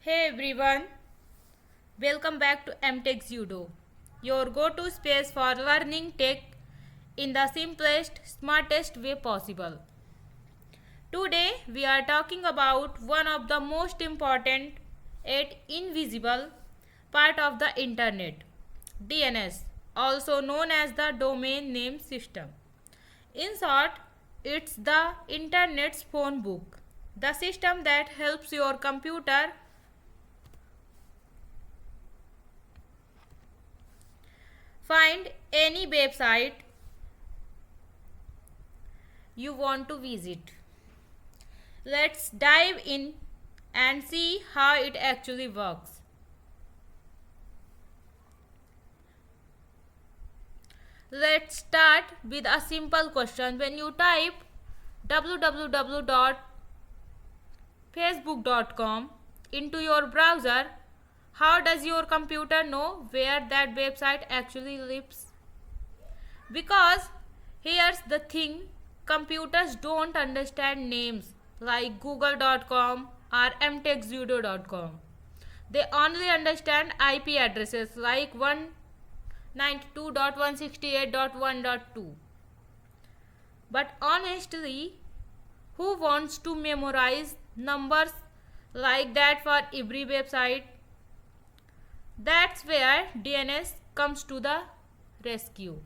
Hey everyone, welcome back to MTechZudo, your go-to space for learning tech in the simplest, smartest way possible. Today we are talking about one of the most important yet invisible part of the internet, DNS, also known as the domain name system. In short, it's the internet's phone book, the system that helps your computer find any website you want to visit. Let's dive in and see how it actually works. Let's start with a simple question. When you type www.facebook.com into your browser, how does your computer know where that website actually lives? Because here's the thing, computers don't understand names like google.com or mtechzudo.com. They only understand IP addresses like 192.168.1.2. But honestly, who wants to memorize numbers like that for every website? That's where DNS comes to the rescue.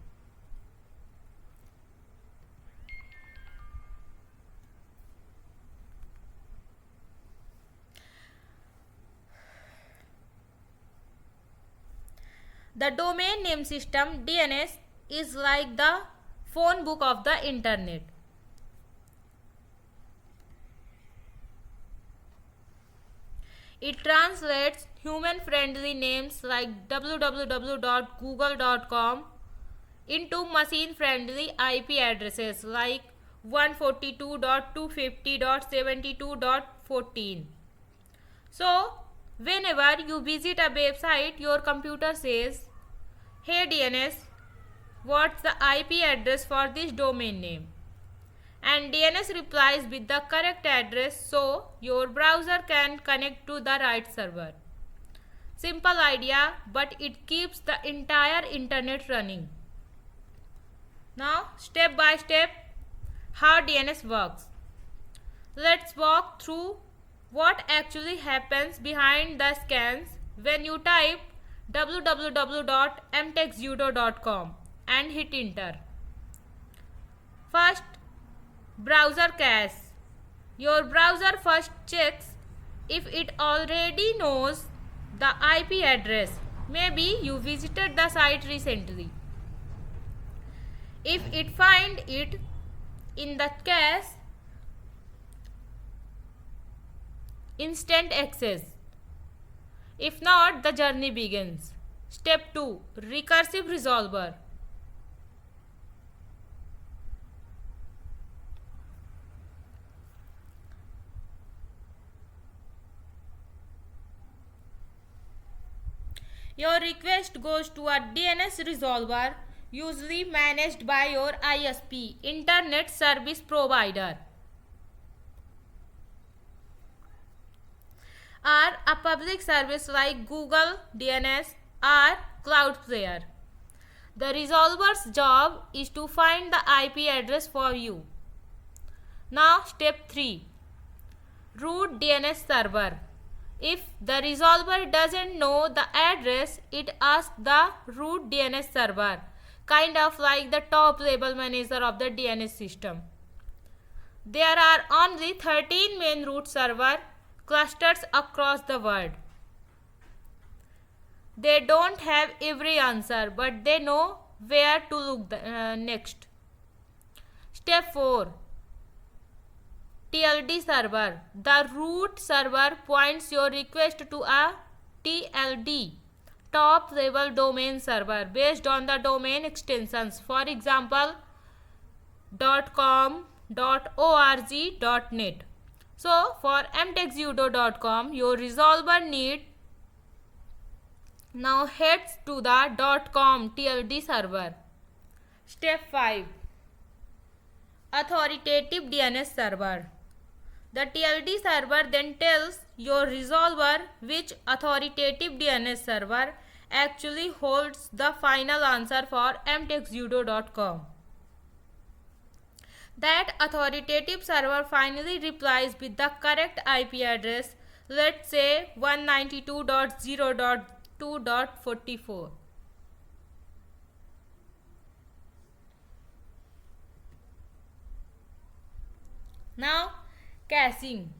The domain name system DNS is like the phone book of the internet. It translates human-friendly names like www.google.com into machine-friendly IP addresses like 142.250.72.14. So, whenever you visit a website, your computer says, "Hey DNS, what's the IP address for this domain name?" And DNS replies with the correct address so your browser can connect to the right server. Simple idea, but it keeps the entire internet running. Now, step by step, how DNS works. Let's walk through what actually happens behind the scans when you type www.mtechzudo.com and hit enter. First, browser cache. Your browser first checks if it already knows the IP address. Maybe you visited the site recently. If it finds it in the cache, instant access. If not, the journey begins. Step 2. Recursive resolver. Your request goes to a DNS resolver, usually managed by your ISP, Internet Service Provider, or a public service like Google DNS or Cloudflare. The resolver's job is to find the IP address for you. Now, step 3. Root DNS server. If the resolver doesn't know the address, it asks the root DNS server, kind of like the top level manager of the DNS system. There are only 13 main root server clusters across the world. They don't have every answer, but they know where to look next. Step 4. TLD server. The root server points your request to a TLD, top level domain server, based on the domain extensions. For example, .com, .org, .net. So, for mtechzudo.com, your resolver need now heads to the .com TLD server. Step 5. Authoritative DNS server. The TLD server then tells your resolver which authoritative DNS server actually holds the final answer for MTechZudo.com. That authoritative server finally replies with the correct IP address, let's say 192.0.2.44. Now, caching.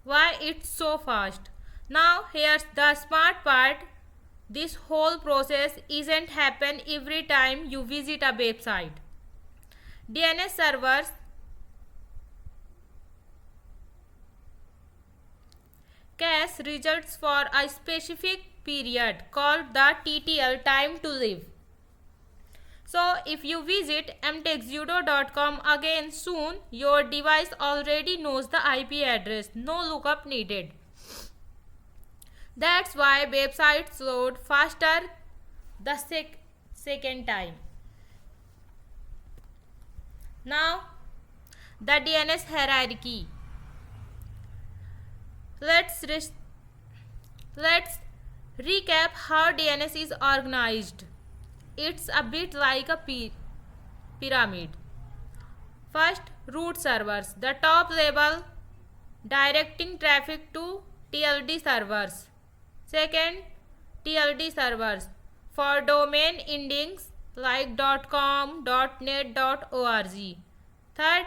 Why it's so fast? Now, here's the smart part. This whole process isn't happen every time you visit a website. DNS servers cache results for a specific period called the TTL, time to live. So if you visit MTechZudo.com again soon, your device already knows the IP address, no lookup needed. That's why websites load faster the second time. Now, the DNS hierarchy. Let's recap how DNS is organized. It's a bit like a pyramid. First, root servers, the top level directing traffic to TLD servers. Second, TLD servers for domain endings like .com, .net, .org. Third,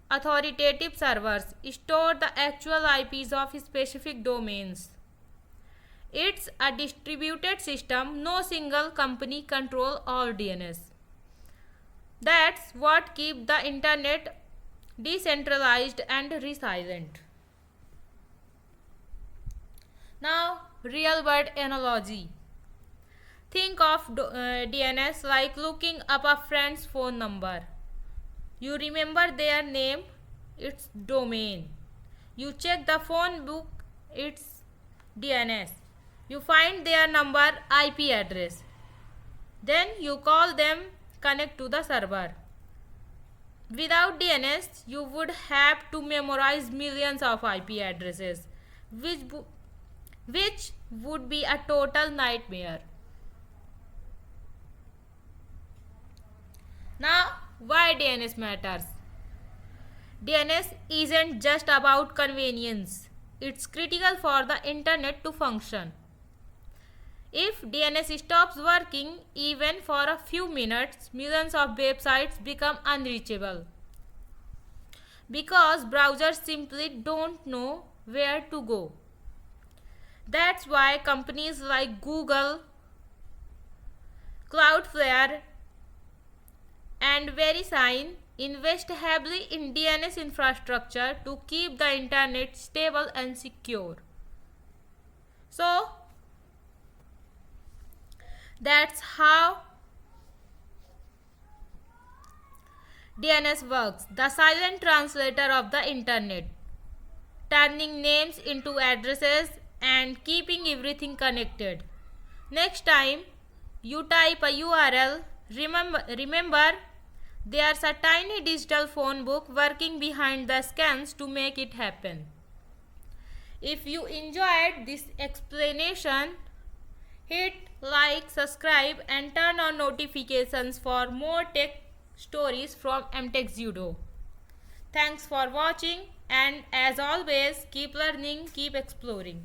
authoritative servers store the actual IPs of specific domains. It's a distributed system, no single company control all DNS. That's what keeps the internet decentralized and resilient. Now, real world analogy. Think of DNS like looking up a friend's phone number. You remember their name, its domain. You check the phone book, its DNS. You find their number, IP address. Then you call them, connect to the server. Without DNS, you would have to memorize millions of IP addresses, which would be a total nightmare. Now, why DNS matters? DNS isn't just about convenience. It's critical for the internet to function. If DNS stops working even for a few minutes, millions of websites become unreachable because browsers simply don't know where to go. That's why companies like Google, Cloudflare, and VeriSign invest heavily in DNS infrastructure to keep the internet stable and secure. So, that's how DNS works, the silent translator of the internet, turning names into addresses and keeping everything connected. Next time you type a URL, remember there's a tiny digital phone book working behind the scans to make it happen. If you enjoyed this explanation, hit like, subscribe and turn on notifications for more tech stories from MTechZudo. Thanks for watching, and as always, keep learning, keep exploring.